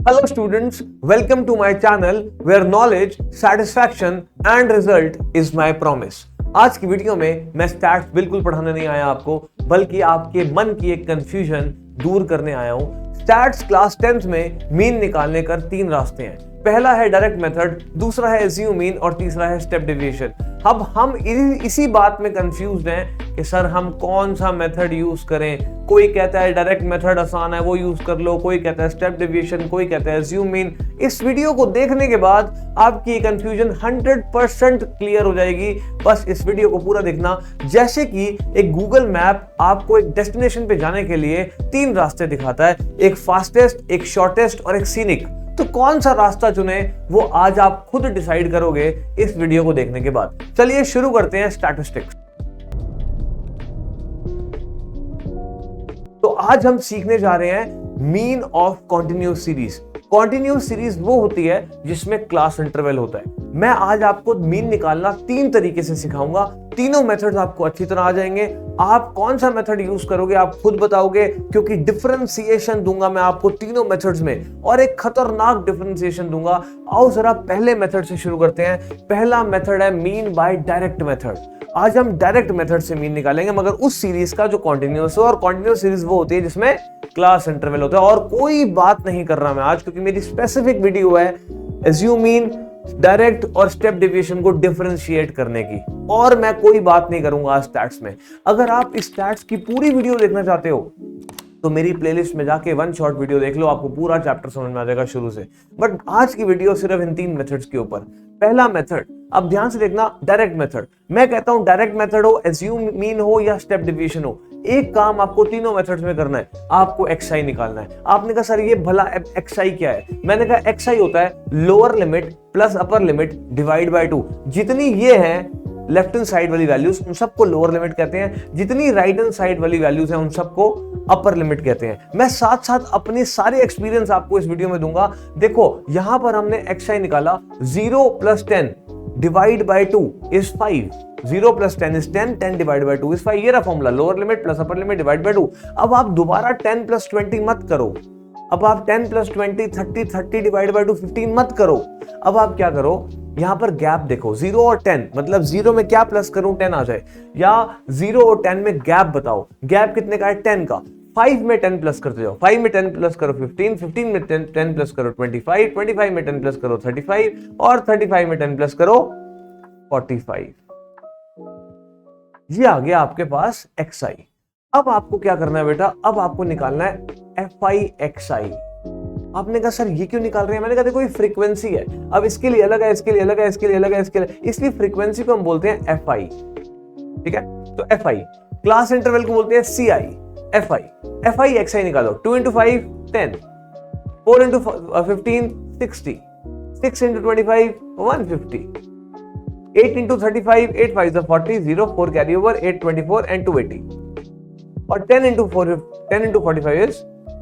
Hello students, welcome to my channel where knowledge, satisfaction and result is my promise. आज की video में मैं stats बिल्कुल पढ़ाने नहीं आया आपको, बल्कि आपके मन की एक कंफ्यूजन दूर करने आया हूं। स्टैट्स क्लास 10th में मीन निकालने का 3 रास्ते हैं। पहला है डायरेक्ट मेथड, दूसरा है एज्यूम मीन और तीसरा है स्टेप डेविएशन। अब हम इसी बात में कंफ्यूज्ड हैं कि सर हम कौन सा मेथड यूज करें। कोई कहता है डायरेक्ट मेथड आसान है वो यूज कर लो, कोई कहता है स्टेप डेविएशन, कोई कहता है एज्यूम मीन। इस वीडियो को देखने के बाद आपकी कंफ्यूजन 100% क्लियर हो जाएगी। बस इस वीडियो को पूरा देखना। जैसे कि एक गूगल मैप आपको एक डेस्टिनेशन पे जाने के लिए 3 रास्ते दिखाता है, एक फास्टेस्ट, एक शॉर्टेस्ट और एक सीनिक। तो कौन सा रास्ता चुने वो आज आप खुद डिसाइड करोगे इस वीडियो को देखने के बाद। चलिए शुरू करते हैं स्टैटिस्टिक्स। तो आज हम सीखने जा रहे हैं mean of continuous series. Continuous series वो होती है जिसमें क्लास इंटरवल होता है। मैं आज आपको मीन निकालना 3 तरीके से सिखाऊंगा। तीनों मेथड्स आपको अच्छी तरह आ जाएंगे। आप कौन सा मेथड यूज करोगे आप खुद बताओगे, क्योंकि डिफरेंशिएशन दूंगा मैं आपको तीनों मेथड्स में और एक खतरनाक डिफरेंशिएशन दूंगा। आओ जरा पहले मेथड से शुरू करते हैं। पहला मेथड है मीन बाय डायरेक्ट मेथड। आज हम डायरेक्ट मेथड से मीन निकालेंगे, मगर उस सीरीज का जो कॉन्टिन्यूअस हो। और कॉन्टिन्यूअस सीरीज वो होती है जिसमें क्लास इंटरवल होता है। और कोई बात नहीं कर रहा मैं आज, क्योंकि मेरी स्पेसिफिक वीडियो है एज्यूम मीन, डायरेक्ट और स्टेप डेविएशन को डिफरेंशिएट करने की। और मैं कोई बात नहीं करूंगा आज स्टैट्स में। अगर आप इस स्टैट्स की पूरी वीडियो देखना चाहते हो तो मेरी प्लेलिस्ट में जाके 1 शॉर्ट वीडियो देख लो, आपको पूरा चैप्टर समझ में आ जाएगा शुरू से। बट आज की वीडियो सिर्फ इन 3 मेथड्स के ऊपर। पहला मेथड, अब ध्यान से देखना, डायरेक्ट मेथड। मैं कहता हूं डायरेक्ट मेथड हो, एज्यूम मीन हो या स्टेप डेविएशन हो, एक काम आपको तीनों मेथड्स में करना है, आपको xi निकालना है। आपने कहा सर ये भला xi क्या है? मैंने कहा xi होता है lower limit plus upper limit divide by 2। जितनी ये है लेफ्ट हैंड साइड वाली वैल्यूज उन सबको लोअर लिमिट कहते हैं, जितनी राइट हैंड साइड वाली वैल्यूज हैं उन सबको अपर लिमिट कहते हैं। मैं साथ साथ अपने सारे एक्सपीरियंस आपको इस वीडियो में दूंगा। देखो यहां पर हमने xi निकाला, 0 + 10 divide by 2 is 5। 0 + 10 is 10, 10 divide by 2 is 5। ये रहा formula, lower limit plus upper limit divide by 2। अब आप दोबारा 10 + 20 मत करो। अब आप 10 + 20 30, 30 डिवाइड बाय 2 15 मत करो। अब आप क्या करो, यहां पर गैप देखो, 0 और 10, मतलब 0 में क्या प्लस करूं 10 आ जाए, या 0 और 10 में गैप बताओ। गैप कितने का है? 10 का। 5 में 10 प्लस करते जाओ, 5 में 10 प्लस करो 15, 15 में 10 प्लस करो 25, 25 में 10 प्लस करो 35 और 35 में 10 प्लस करो 45। ये आ गया आपके पास xi। अब आपको क्या करना है बेटा, अब आपको निकालना है fi xi। आपने कहा सर ये क्यों निकाल रहे हैं? मैंने कहा देखो ये फ्रीक्वेंसी है। अब इसके लिए अलग है, इसके लिए अलग है, इसके लिए अलग है, इसके लिए, इसलिए फ्रीक्वेंसी को हम बोलते हैं fi। ठीक है, तो fi। क्लास इंटरवल को बोलते हैं ci। fi xi निकालो। 2 × 5 10, 4 × 15 60, 6 × 25 150, 8 × 35 8 5 is 40, 0 4 carry over, 8 24 and 280, और 10 × 45 is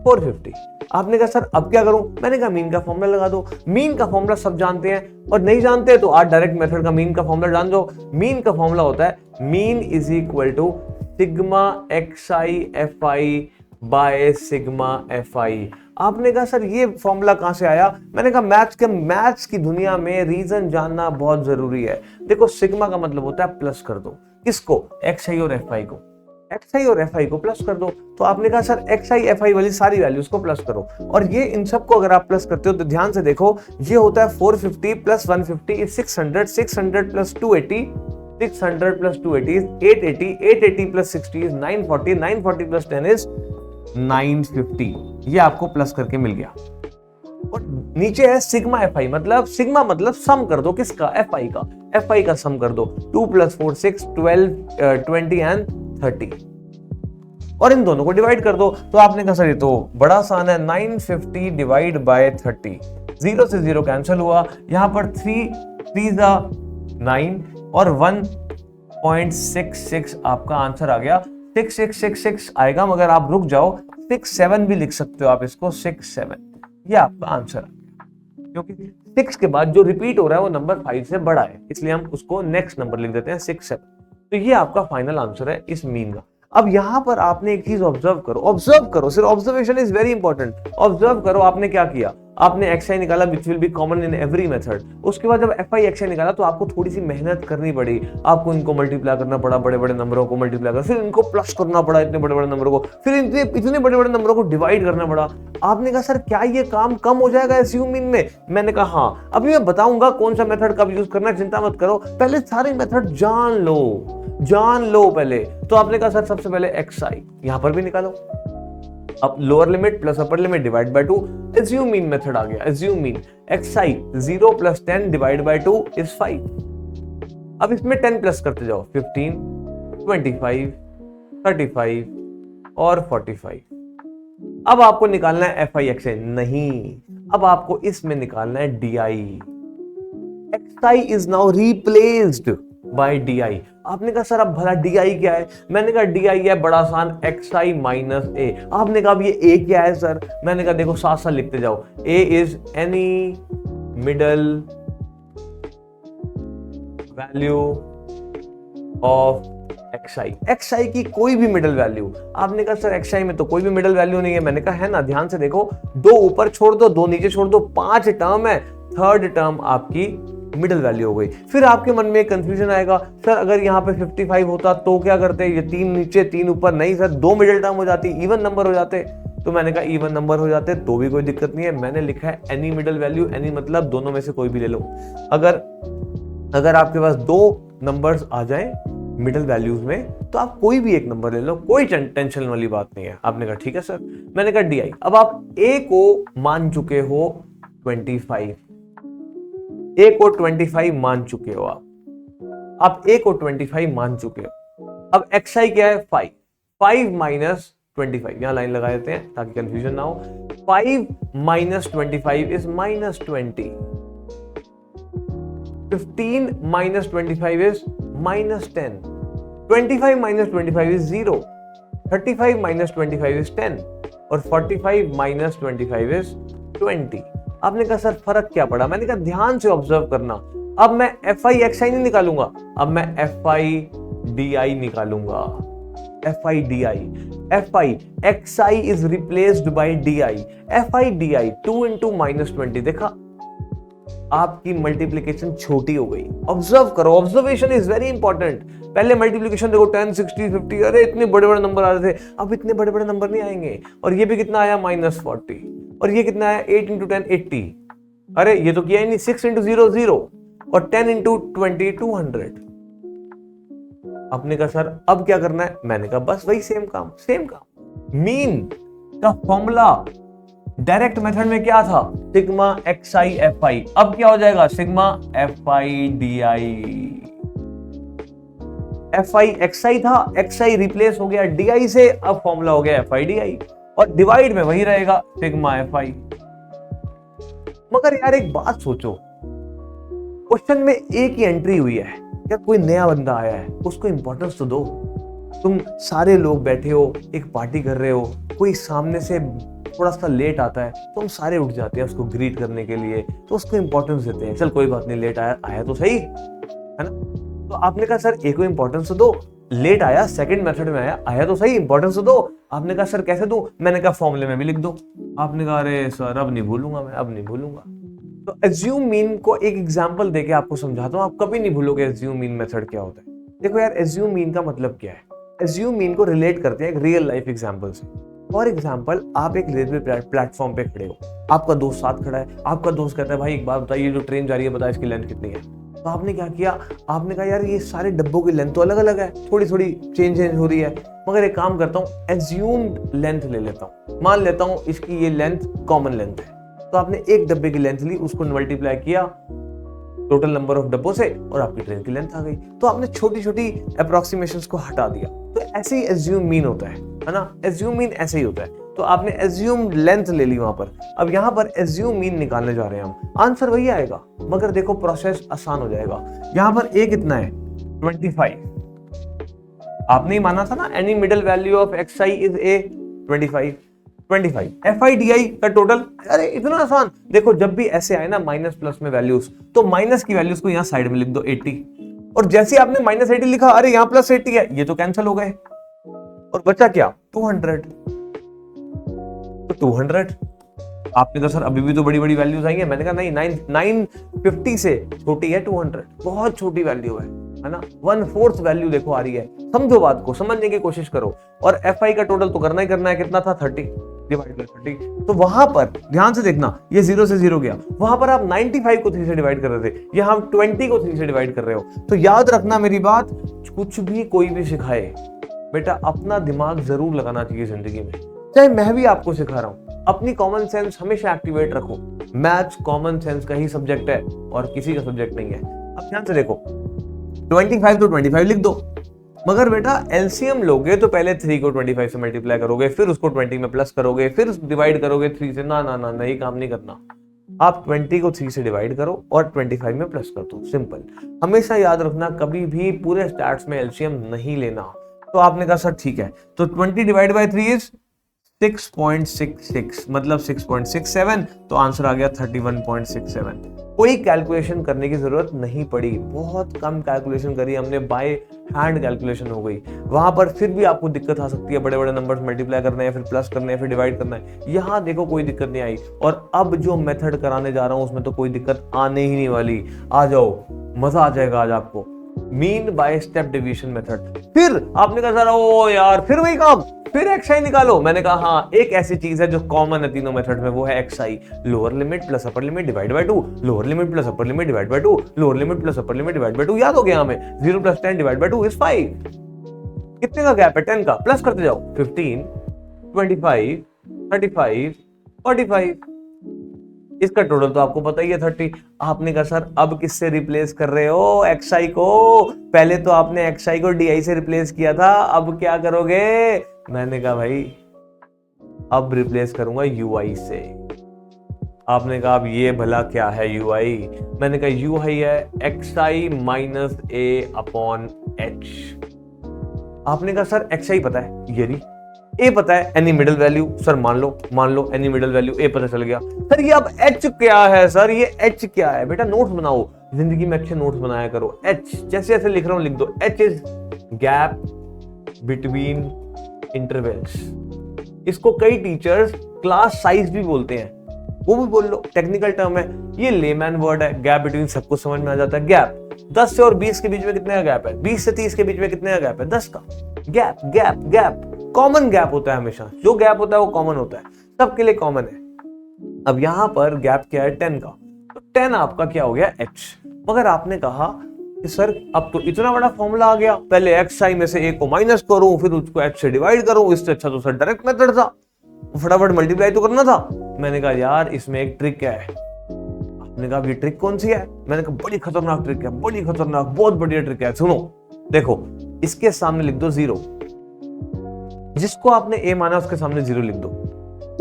450। आपने कहा सर अब क्या करूं? मैंने कहा मीन का फॉर्मूला लगा दो। मीन का फॉर्मूला सब जानते हैं, और नहीं जानते तो आज डायरेक्ट मेथड का मीन का फॉर्मूला जान दो। मीन का फॉर्मूला होता है mean is equal to sigma xi fi by sigma fi। आपने कहा सर ये फॉर्मूला कहां से आया? मैंने कहा मैथ्स की दुनिया में रीजन जानना बहुत जरूरी है। देखो सिग्मा का मतलब होता है प्लस कर दो। किसको? xi और fi को। xi और fi को प्लस कर दो। तो आपने कहा सर xi fi वाली सारी वैल्यूज को प्लस करो, और ये इन सबको अगर आप प्लस करते हो तो ध्यान से देखो, ये होता है 450 + 150 is 600, 600 + 280, 600 + 280 is 880, 880 + 60 is 940, 940 + 10 is 950। ये आपको प्लस करके मिल गया। और नीचे है सिग्मा fi, मतलब सिग्मा मतलब सम कर दो। किसका? fi का सम कर दो। 2 + 4 6, 12 20 and 30, और इन दोनों को डिवाइड कर दो। तो आपने कहा सर ये तो बड़ा आसान है, 950 डिवाइड बाय 30, 0 से 0 कैंसिल हुआ। यहां पर 3 3 9 और 1.66 आपका आंसर आ गया। 6666 आएगा, मगर आप रुक जाओ, 67 भी लिख सकते हो आप इसको, 67। ये आपका आंसर आ गया, क्योंकि 6 के बाद जो रिपीट हो रहा है वो नंबर 5 से बड़ा है, इसलिए हम उसको नेक्स्ट नंबर लिख देते हैं 67। तो ये आपका फाइनल आंसर है इस मीन का। अब यहां पर आपने एक चीज ऑब्जर्व करो, सिर्फ observation is very important. Observe करो आपने क्या किया। आपने xi निकाला which will be common in every method. उसके बाद जब fi xi निकाला तो आपको थोड़ी सी मेहनत करनी पड़ी, आपको इनको मल्टीप्लाई करना पड़ा, बड़े बड़े नंबरों को मल्टीप्लाई कर, फिर इनको प्लस करना पड़ा इतने बड़े बड़े नंबरों को, फिर इतने बड़े बड़े नंबरों को डिवाइड करना पड़ा। आपने कहा सर क्या ये काम कम हो जाएगा एसयू मीन में? मैंने कहा हाँ, अभी मैं बताऊंगा कौन सा मेथड कब यूज करना है, चिंता मत करो, पहले सारे मेथड जान लो पहले। तो आपने कहा सर सबसे पहले xi यहां पर भी निकालो, अब lower limit plus upper limit divide by 2, assume mean method आ गया। Assume mean xi 0 + 10 divide by 2 is 5। अब इसमें 10 प्लस करते जाओ, 15, 25, 35 और 45। अब आपको निकालना है fi xi, नहीं, अब आपको इसमें निकालना है di। xi is now replaced by di। आपने कहा सर अब भला di क्या है? मैंने कहा di है बड़ा आसान, xi माइनस a। आपने कहा अब ये a क्या है सर? मैंने कहा देखो साथ साथ लिखते जाओ, a is any middle value of xi की कोई भी मिडल वैल्यू। आपने कहा सर xi में तो कोई भी मिडल वैल्यू नहीं है। मैंने कहा है ना, ध्यान से देखो, 2 ऊपर छोड़ दो, 2 नीचे छोड़ दो, 5 टर्म है, थर्ड टर्म आपकी मिडल वैल्यू हो गई। फिर आपके मन में कंफ्यूजन आएगा, सर अगर यहाँ पे 55 होता तो क्या करते? ये 3 नीचे 3 ऊपर, नहीं सर 2 मिडल टर्म हो जाती, इवन नंबर हो जाते। तो मैंने कहा इवन नंबर हो जाते तो भी कोई दिक्कत नहीं है। मैंने लिखा है एनी मिडल वैल्यू, एनी मतलब दोनों में से कोई भी ले लो। अगर आपके पास 2 नंबर्स आ जाए मिडल वैल्यूज में तो आप कोई भी एक नंबर ले लो, कोई टेंशन वाली बात नहीं है। आपने कहा ठीक है सर। मैंने कहा di, अब आप a को मान चुके हो 25, a को 25 मान चुके हो आप a को 25 मान चुके हो। अब xi क्या है? 5 माइनस 25, यहां लाइन लगा देते हैं ताकि कंफ्यूजन ना हो। 5 minus 25 is minus 20, 15 minus 25 is minus 10, 25 minus 25 is 0, 35 minus 25 is 10 और 45 माइनस 25 इज 20। आपने कहा सर फर्क क्या पड़ा? मैंने कहा ध्यान से ऑब्जर्व करना। अब मैं fi xi नहीं निकालूंगा, अब मैं fi di निकालूंगा। fi di, fi xi is replaced by di, fi di 2 into -20। देखा आपकी मल्टीप्लीकेशन छोटी हो गई। ऑब्जर्व करो, ऑब्जर्वेशन इज वेरी इंपॉर्टेंट। पहले मल्टीप्लीकेशन देखो 10, 60, 50, अरे इतने बड़े बड़े नंबर आ रहे थे, अब इतने बड़े बड़े नंबर नहीं आएंगे। और ये भी कितना आया? -40। और ये कितना आया? 8 into 10 80। अरे ये तो किया ही नहीं। 6 into 0 0 और 10 into 20 200। आपने कहा सर अब क्या करना है? मैंने कहा बस वही सेम काम। मीन का फॉर्मूला डायरेक्ट मेथड में क्या था? Sigma xi fi। अब क्या हो जाएगा? Sigma fi di। fi xi था, xi रिप्लेस हो गया di से, अब फॉर्मूला हो गया fi di और डिवाइड में वही रहेगा सिग्मा fi। मगर यार एक बात सोचो, क्वेश्चन में एक ही एंट्री हुई है, या कोई नया बंदा आया है उसको इंपॉर्टेंस तो दो। तुम सारे लोग बैठे हो, एक पार्टी कर रहे हो, कोई सामने से थोड़ा सा लेट आता है तो हम सारे उठ जाते हैं उसको ग्रीट करने के लिए, तो उसको इंपॉर्टेंस देते हैं। चल कोई बात नहीं, लेट आया तो सही है ना। तो आपने कहा सर एक को इंपॉर्टेंस तो दो, लेट आया, सेकंड मेथड में आया तो सही, इंपॉर्टेंस तो दो। आपने कहा सर कैसे दूं? मैंने कहा फॉर्मूले में भी लिख दो। आपने कहा अरे सर अब नहीं भूलूंगा मैं, अब नहीं भूलूंगा। तो एज्यूम मीन को एक एग्जांपल देके आपको समझाता हूं, आप कभी नहीं भूलोगे एज्यूम मीन मेथड क्या होता है। देखो यार एज्यूम मीन का मतलब क्या है? एज्यूम मीन को रिलेट करते हैं एक रियल लाइफ एग्जांपल से। फॉर एग्जांपल आप एक रेलवे प्लेटफॉर्म पे खड़े हो, आपका दोस्त साथ खड़ा है, आपका दोस्त कहता है भाई एक बात बताइए जो ट्रेन जा रही है बता इसकी लेंथ कितनी है। तो आपने क्या किया? आपने कहा यार ये सारे डब्बों की लेंथ तो अलग अलग है, थोड़ी थोड़ी चेंज हो रही है, मगर एक काम करता हूँ एज्यूम्ड लेंथ ले लेता हूँ, मान लेता हूँ इसकी ये लेंथ कॉमन लेंथ है। तो आपने एक डब्बे की लेंथ ली, उसको मल्टीप्लाई किया टोटल नंबर ऑफ डब्बों से और आपकी ट्रेन की लेंथ आ गई। तो आपने छोटी छोटी अप्रोक्सीमेशंस को हटा दिया। तो ऐसे ही एज्यूम मीन होता है ना। एज्यूम मीन ऐसे ही होता है। तो आपने एज्यूम लेंथ ले ली वहां पर, अब यहां पर एज्यूम मीन निकालने जा रहे हैं हम, आंसर वही आएगा, मगर देखो प्रोसेस आसान हो जाएगा। यहां पर a कितना है? 25। आपने ही माना था ना any middle value of xi is a 25 fi di का टोटल। अरे इतना आसान। देखो जब भी ऐसे आए ना माइनस प्लस में वैल्यूज, तो माइनस की वैल्यूज को यहां साइड में लिख दो 80, और जैसे आपने -80 लिखा, अरे यहां +80 है, ये तो कैंसिल हो गए और बचा क्या? 200। तो 200 आपने कहा सर अभी भी तो बड़ी बड़ी वैल्यूज आई है, मैंने कहा नहीं, 950 से छोटी है 200, बहुत छोटी वैल्यू है ना। 1/4 वैल्यू देखो आ रही है। समझो बात को, समझने की कोशिश करो। और FI का टोटल तो करना ही करना है, कितना था 30 डिवाइड बाय 30। तो वहां पर ध्यान से देखना, ये 0 से 0 गया, वहां पर आप 95 को 3 से डिवाइड कर रहे थे, यहां हम 20 को 3 से डिवाइड कर रहे हो। तो याद रखना मेरी बात, कुछ भी कोई भी सिखाए बेटा, अपना दिमाग जरूर लगाना चाहिए जिंदगी में। चाहे मैं भी आपको सिखा रहा हूं, अपनी कॉमन सेंस हमेशा एक्टिवेट रखो। मैथ्स कॉमन सेंस का ही सब्जेक्ट है और किसी का सब्जेक्ट नहीं है। अब ध्यान से देखो, 25 तो 25 लिख दो, मगर बेटा एलसीएम लोगे तो पहले 3 को 25 से मल्टीप्लाई करोगे, फिर उसको 20 में प्लस करोगे, फिर डिवाइड करोगे 3 से। ना ना ना, नहीं, काम नहीं करना। आप 20 को 3 से डिवाइड करो और 25 में प्लस कर दो, सिंपल। हमेशा याद रखना, कभी भी पूरे स्टैट्स में एलसीएम नहीं लेना। तो आपने कहा सर ठीक है, तो 20 डिवाइड बाय 3 इज 6.66, मतलब 6.67, तो आंसर आ गया 31.67। कोई कैलकुलेशन करने की जरूरत नहीं पड़ी, बहुत कम कैलकुलेशन करी हमने, बाय हैंड कैलकुलेशन हो गई। वहां पर फिर भी आपको दिक्कत आ सकती है, बड़े बड़े नंबर्स मल्टीप्लाई करने हैं, फिर प्लस करने हैं, फिर डिवाइड करना है। यहाँ देखो कोई दिक्कत नहीं आई, और अब जो मेथड कराने जा रहा हूं उसमें तो कोई दिक्कत आने ही नहीं वाली। आ जाओ, मजा आ जाएगा आज आपको। Mean by step division method. फिर आपने कहा सर ओ यार फिर वही काम, फिर xi निकालो। मैंने कहा हाँ, एक ऐसी चीज है जो कॉमन है तीनों मेथड में, वो है xi, lower limit plus upper limit divide by 2, lower limit plus upper limit divide by 2, lower limit plus upper limit divide by 2। याद हो गया हमें, 0 + 10 डिवाइड बाय 2 इज 5। कितने का गैप है? 10 का। प्लस करते जाओ, 15, 25, 35, 45। इसका टोटल तो आपको पता ही है 30। आपने कहा सर अब किससे रिप्लेस कर रहे हो xi को? पहले तो आपने xi को di से रिप्लेस किया था, अब क्या करोगे? मैंने कहा भाई अब रिप्लेस करूंगा ui से। आपने कहा अब ये भला क्या है ui? मैंने कहा ui है xi माइनस a/h। आपने कहा सर xi पता है, ये नहीं, ए पता है, एनी मिडल वैल्यू। सर मान लो एनी मिडल वैल्यू ए पता चल गया। सर ये अब एच क्या है? सर ये एच क्या है? बेटा नोट्स बनाओ, जिंदगी में अच्छे नोट्स बनाया करो। एच जैसे जैसे लिख रहा हूं लिख दो। H is gap between intervals. इसको कई टीचर्स क्लास साइज भी बोलते हैं, वो भी बोल लो, टेक्निकल टर्म है। ये लेमैन वर्ड है, गैप बिटवीन सबको समझ में आ जाता है। गैप 10 से और 20 के बीच में कितने का गैप है? 20 से 30 के बीच में कितने का गैप है? 10 का। Gap gap gap common gap होता है हमेशा, जो गैप होता है वो कॉमन होता है, सबके लिए कॉमन है। अब यहां पर गैप क्या है? 10 का, तो 10 आपका क्या हो गया? h। मगर आपने कहा कि सर अब तो इतना बड़ा फॉर्मूला आ गया, पहले xi में से a को माइनस करूं, फिर उसको h से डिवाइड करूं, इससे अच्छा तो सर डायरेक्ट मेथड था, फटाफट मल्टीप्लाई तो करना था। मैंने कहा यार इसमें एक ट्रिक है। आपने कहा ये ट्रिक कौन सी है? मैंने कहा बड़ी खतरनाक ट्रिक है, बड़ी खतरनाक, बहुत बढ़िया ट्रिक है। सुनो, देखो इसके सामने लिख दो 0, जिसको आपने a माना उसके सामने 0 लिख दो।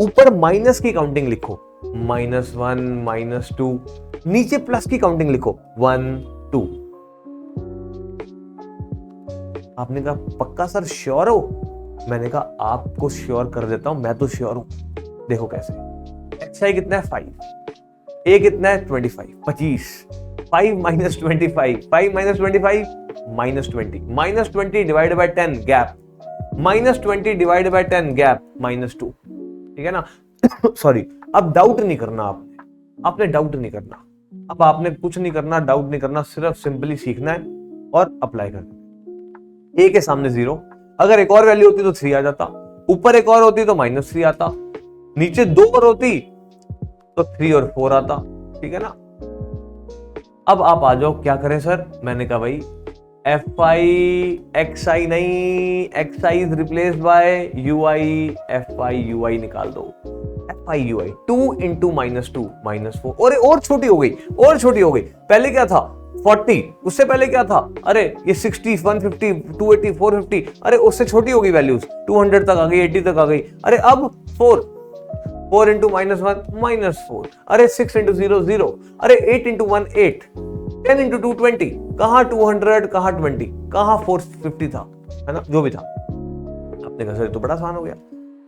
ऊपर माइनस की काउंटिंग लिखो, -1, -2। नीचे प्लस की काउंटिंग लिखो, 1, 2। आपने कहा पक्का सर श्योर हो? मैंने कहा आपको श्योर कर देता हूं, मैं तो श्योर हूं। देखो कैसे। xi कितना है? 5। a कितना है? 25, 25। 5 - 25, 5 - 25 -20, -20 divide by 10 gap, -20 divide by 10 gap, -2। ठीक है ना? सॉरी, अब डाउट नहीं करना आपने डाउट नहीं करना। अब आपने कुछ नहीं करना, डाउट नहीं करना, सिर्फ सिंपली सीखना है और अप्लाई करना। a के सामने 0, अगर एक और वैल्यू होती तो 3 आ जाता, ऊपर एक और होती तो -3 आता, नीचे 2 और होती तो 3 और 4 आता। ठीक है ना? अब आप आ जाओ, क्या करें सर? मैंने कहा भाई xi नहीं, xi is replaced by ui, fi निकाल दो। fi 2 × -2 -4। और छोटी हो गई, और छोटी हो गई। पहले क्या था? 40, उससे पहले क्या था? अरे ये 60, 150, 280, 450, अरे उससे छोटी हो गई वैल्यूज, 200 तक आ गई, 80 तक आ गई। अरे अब 4 × -1 -4, अरे 6 × 0 0, अरे 8 × 1 8, 10 × 2 20। कहां 200, कहां 20, कहां 450 था, है ना? जो भी था। आपने कहा सर तो बड़ा आसान हो गया।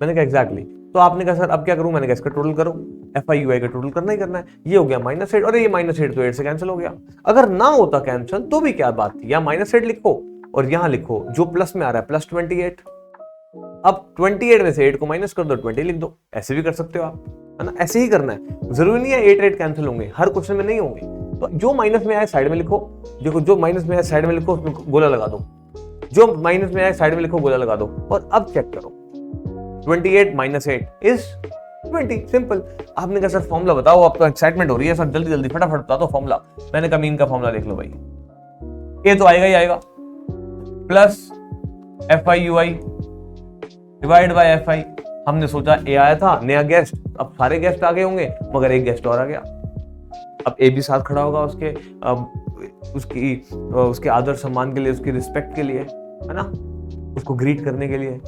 मैंने कहा एग्जैक्टली। तो आपने कहा सर अब क्या करूं? मैंने कहा इसका टोटल करो, FI UI का टोटल करना ही करना है। ये हो गया -8, और ये -8 तो 8 से कैंसिल हो गया। अगर ना होता कैंसिल तो भी क्या बात थी? या -8 लिखो और यहां लिखो जो प्लस में आ रहा है +28। अब 28 में से 8 को माइनस कर दो, 20 लिख दो। ऐसे भी कर सकते हो आप, है ना, ऐसे ही करना है। जरूरी नहीं है 8 कैंसिल होंगे, हर क्वेश्चन में नहीं होंगे। तो जो माइनस में आए साइड में लिखो, देखो जो माइनस में आए साइड में लिखो, उसमें गोला लगा दो, जो माइनस में आए साइड में लिखो, गोला लगा दो, और अब चेक करो 28 - 8 इज 20। सिंपल। आपने कहा सर फॉर्मूला बताओ, अब तो एक्साइटमेंट हो रही है सर, जल्दी जल्दी फटाफट बता दो फॉर्मूला। मैंने कहा मीन का फॉर्मूला देख लो भाई, ए तो आएगा ही आएगा, plus FI/UI divide by FI। हमने सोचा ए आया था, नया गेस्ट, अब सारे गेस्ट आ गए होंगे, मगर एक गेस्ट और आ गया। अब ए भी साथ खड़ा होगा उसके, उसके आदर सम्मान के लिए, उसकी रिस्पेक्ट के लिए, है ना, उसको ग्रीट करने के लिए।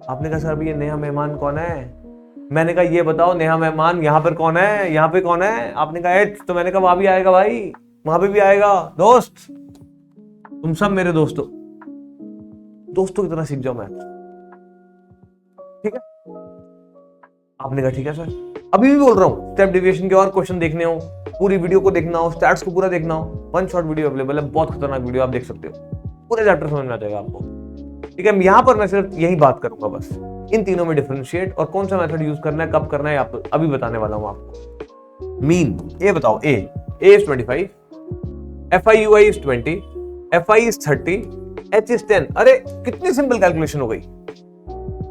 आपने कहा सर अभी ये नया मेहमान कौन है? मैंने कहा ये बताओ नया मेहमान यहाँ पर कौन है, यहाँ पे कौन है? आपने कहा एच, तो मैंने कहा वहां भी आएगा भाई, वहां पे भी आएगा। दोस्त, तुम सब मेरे दोस्तों की तरह सीख जाओ मैथ, ठीक है? आपने कहा ठीक है सर। अभी भी बोल रहा हूँ, स्टेप डेविएशन के और क्वेश्चन देखने हो, पूरी वीडियो को देखना हो, स्टैट्स को पूरा देखना हो, 1 शॉट वीडियो अवेलेबल है, बहुत खतरनाक वीडियो, आप देख सकते हो, पूरे चैप्टर समझ में आ जाएगा आपको, ठीक है? यहाँ पर मैं सिर्फ यही बात करूंगा बस, इन तीनों में डिफरेंशिएट और कौन सा मेथड यूज करना है, कब करना है, आप अभी बताने वाला हूं आपको। मीन, ए बताओ, A is 25, FI/UI is 20, FI is 30, H is 10। अरे कितनी सिंपल कैलकुलेशन हो गई,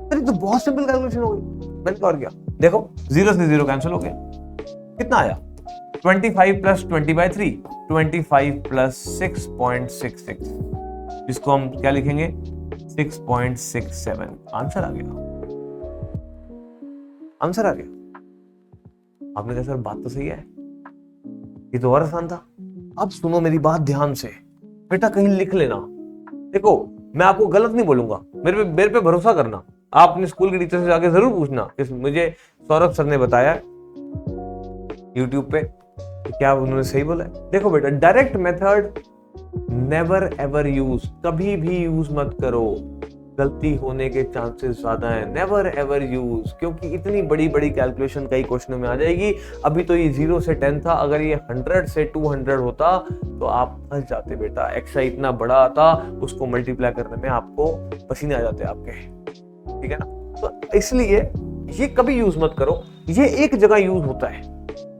अरे तो बहुत सिंपल कैलकुलेशन हो गई। मैंने क्या किया, देखो 0 से 0 कैंसिल हो गया, कितना आया 25 + 20/3, 25 + 6.66, इसको हम क्या लिखेंगे 6.67। आंसर आ गया, आंसर आ गया। आपने कहा सर बात तो सही है, ये तो और आसान था। अब सुनो मेरी बात ध्यान से बेटा, कहीं लिख लेना। देखो मैं आपको गलत नहीं बोलूंगा, मेरे पे भरोसा करना। आप अपने स्कूल के टीचर से जाके जरूर पूछना कि मुझे सौरभ सर ने बताया YouTube पे, क्या उन्होंने सही बोला है। देखो बेटा, direct method never ever use, कभी भी यूज मत करो, गलती होने के चांसेस ज्यादा हैं। नेवर एवर यूज, क्योंकि इतनी बड़ी बड़ी कैलकुलेशन कई क्वेश्चनों में आ जाएगी। अभी तो ये 0 से 10 था, अगर ये 100 से 200 होता तो आप फंस जाते बेटा। एक्स्ट्रा इतना बड़ा आता, उसको मल्टीप्लाई करने में आपको पसीने आ जाते आपके, ठीक है ना? तो इसलिए ये कभी यूज मत करो। ये एक जगह यूज होता है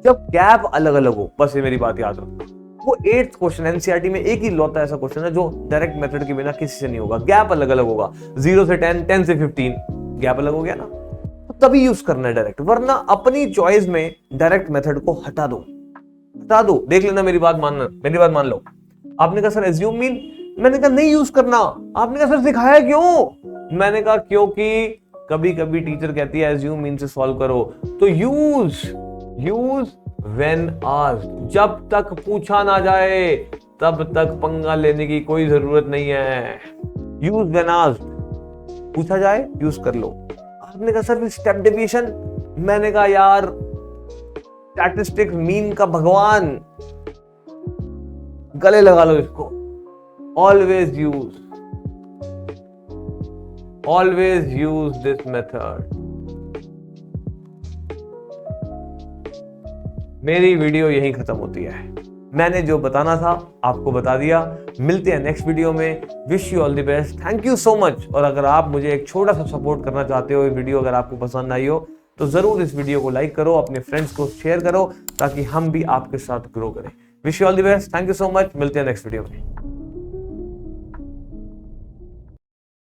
जब गैप अलग अलग हो, बस ये मेरी बात याद रखना। वो 8th क्वेश्चन एनसीईआरटी में एक ही लौता ऐसा क्वेश्चन है जो डायरेक्ट मेथड के बिना किसी से नहीं होगा, गैप अलग अलग होगा। 0 से 10, 10 से 15, गैप अलग हो गया ना, तो तभी यूज करना है डायरेक्ट, वरना अपनी चॉइस में डायरेक्ट मेथड को हटा दो, हटा दो। देख लेना, मेरी बात मानना, मेरी बात मान लो। आपने कहा सर एज्यूम मीन, मैंने कहा नहीं यूज करना। आपने कहा सर सिखाया क्यों? मैंने कहा क्योंकि कभी कभी टीचर कहती है एज्यूम मीन से सॉल्व करो, तो यूज व्हेन आस्क्ड, जब तक पूछा ना जाए तब तक पंगा लेने की कोई जरूरत नहीं है। यूज व्हेन आस्क्ड, पूछा जाए यूज कर लो। आपने कहा सर स्टेप डेविएशन, मैंने कहा यार स्टैटिस्टिक्स मीन का भगवान, गले लगा लो इसको। Always use this method. मेरी वीडियो यहीं खत्म होती है। मैंने जो बताना था आपको बता दिया। मिलते हैं नेक्स्ट वीडियो में। Wish you all the best, thank you so much. और अगर आप मुझे एक छोटा सा सपोर्ट करना चाहते हो, ये वीडियो अगर आपको पसंद आई हो तो जरूर इस वीडियो को लाइक करो, अपने फ्रेंड्स को शेयर करो, ताकि हम भी आपके साथ ग्रो करें। Wish you all the best, thank you so much. मिलते हैं नेक्स्ट वीडियो में।